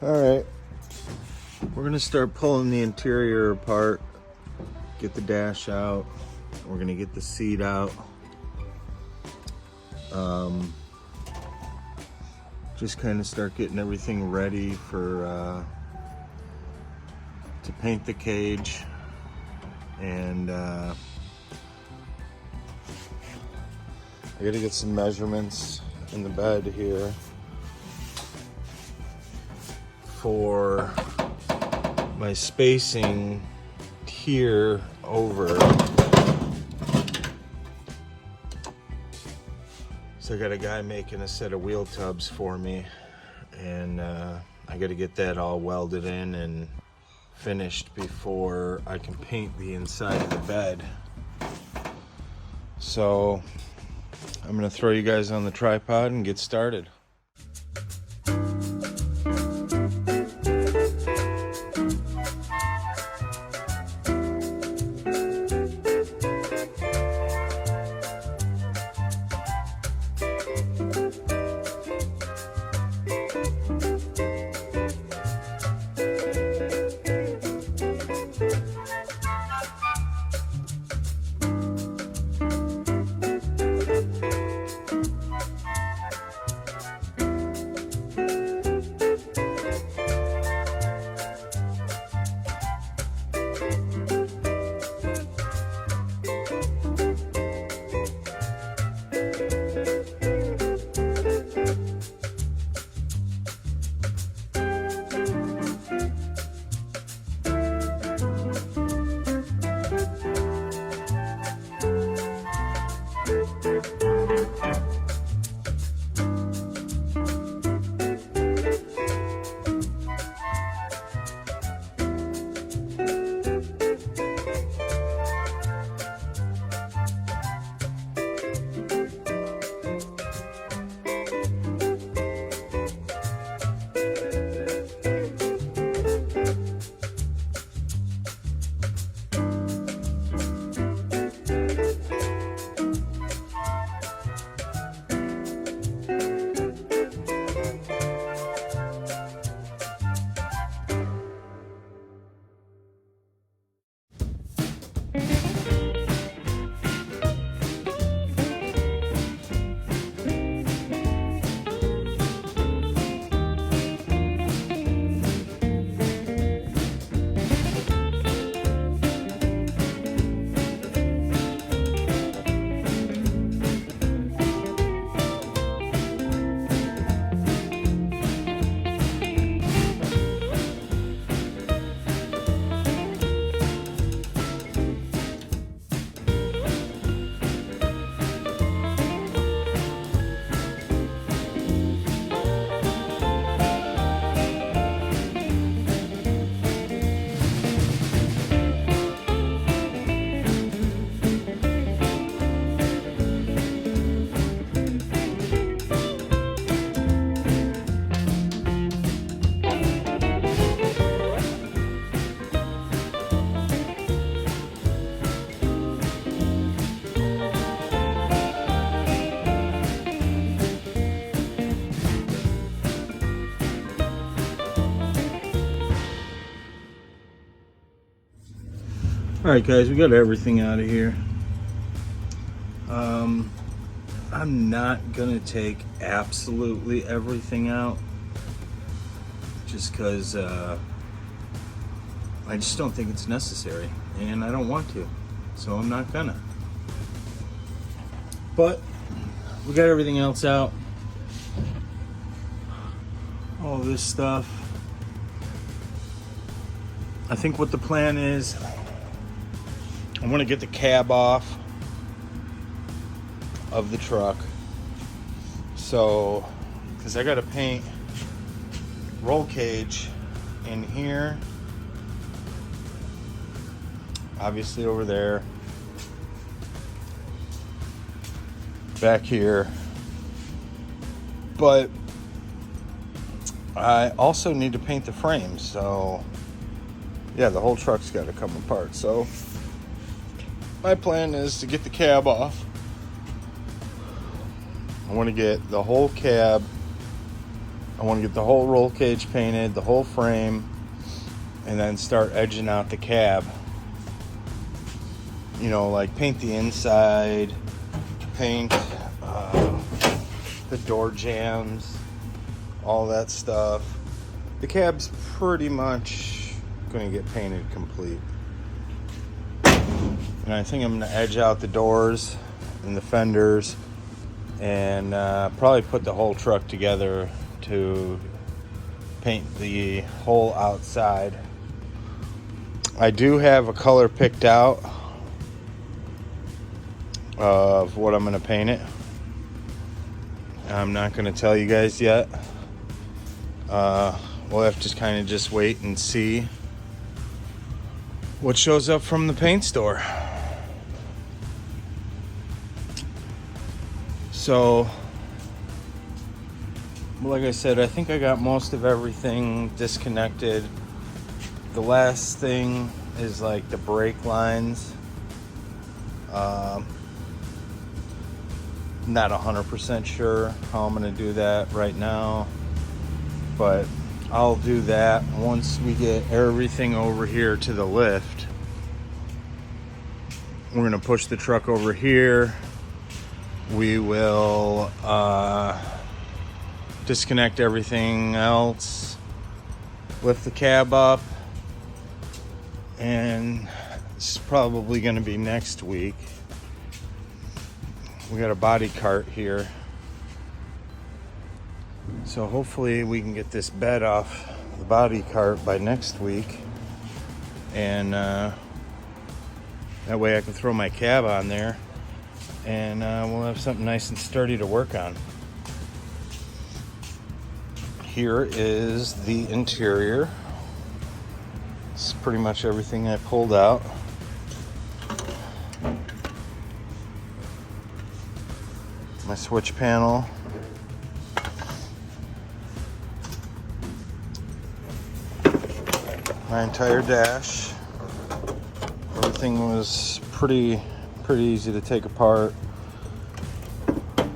Alright, we're gonna start pulling the interior apart, get the dash out, we're gonna get the seat out. Just kind of start getting everything ready for to paint the cage, and I gotta get some measurements in the bed here for my spacing here over. So I got a guy making a set of wheel tubs for me, and I got to get that all welded in and finished before I can paint the inside of the bed. So I'm gonna throw you guys on the tripod and get started. Alright guys, we got everything out of here. I'm not gonna take absolutely everything out, just because I just don't think it's necessary, and I don't want to, so I'm not gonna. But we got everything else out, all this stuff. I think what the plan is, I want to get the cab off of the truck, so because I got to paint roll cage in here, obviously over there, back here, but I also need to paint the frames. So yeah, the whole truck's got to come apart. So my plan is to get the cab off. I want to get the whole cab I want to get the whole roll cage painted, the whole frame, and then start edging out the cab. You know, like paint the inside, paint the door jambs, all that stuff. The cab's pretty much going to get painted complete. And I think I'm going to edge out the doors and the fenders and probably put the whole truck together to paint the whole outside. I do have a color picked out of what I'm going to paint it. I'm not going to tell you guys yet. We'll have to kind of just wait and see what shows up from the paint store. So, like I said, I think I got most of everything disconnected. The last thing is like the brake lines. Not 100% sure how I'm going to do that right now, but I'll do that once we get everything over here to the lift. We're going to push the truck over here. We will disconnect everything else, lift the cab up, and it's probably going to be next week. We got a body cart here, so hopefully we can get this bed off the body cart by next week, and that way I can throw my cab on there, and we'll have something nice and sturdy to work on. Here is the interior. It's pretty much everything I pulled out. My switch panel. My entire dash. Everything was pretty easy to take apart.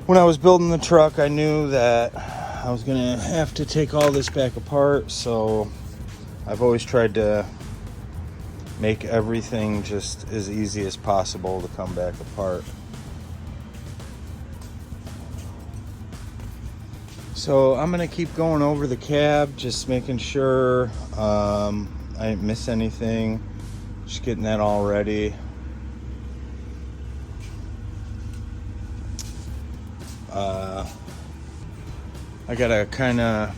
When I was building the truck, I knew that I was gonna have to take all this back apart, so I've always tried to make everything just as easy as possible to come back apart. So I'm gonna keep going over the cab, just making sure I didn't miss anything, just getting that all ready. I gotta kind of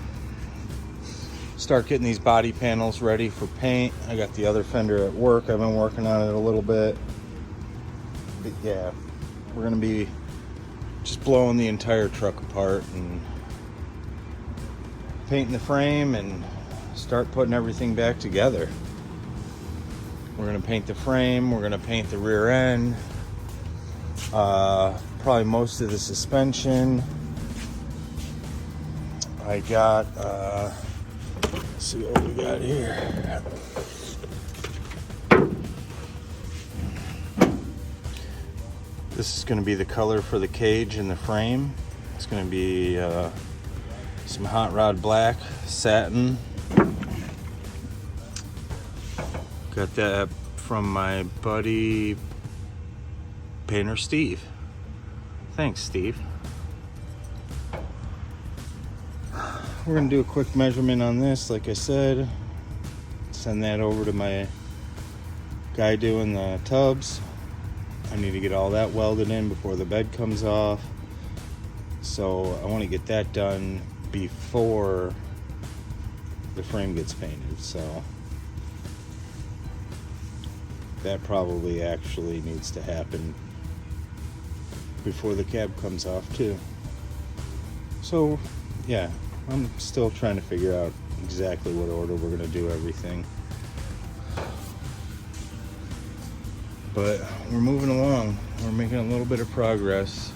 start getting these body panels ready for paint. I got the other fender at work. I've been working on it a little bit. But yeah, we're gonna be just blowing the entire truck apart and painting the frame and start putting everything back together. We're gonna paint the frame, we're gonna paint the rear end, probably most of the suspension. I got, let's see what we got here. This is gonna be the color for the cage and the frame. It's gonna be some hot rod black satin. Got that from my buddy painter Steve. Thanks, Steve. We're gonna do a quick measurement on this, like I said. Send that over to my guy doing the tubs. I need to get all that welded in before the bed comes off. So I want to get that done before the frame gets painted. So that probably actually needs to happen before the cab comes off too. So yeah, I'm still trying to figure out exactly what order we're going to do everything. But we're moving along. We're making a little bit of progress.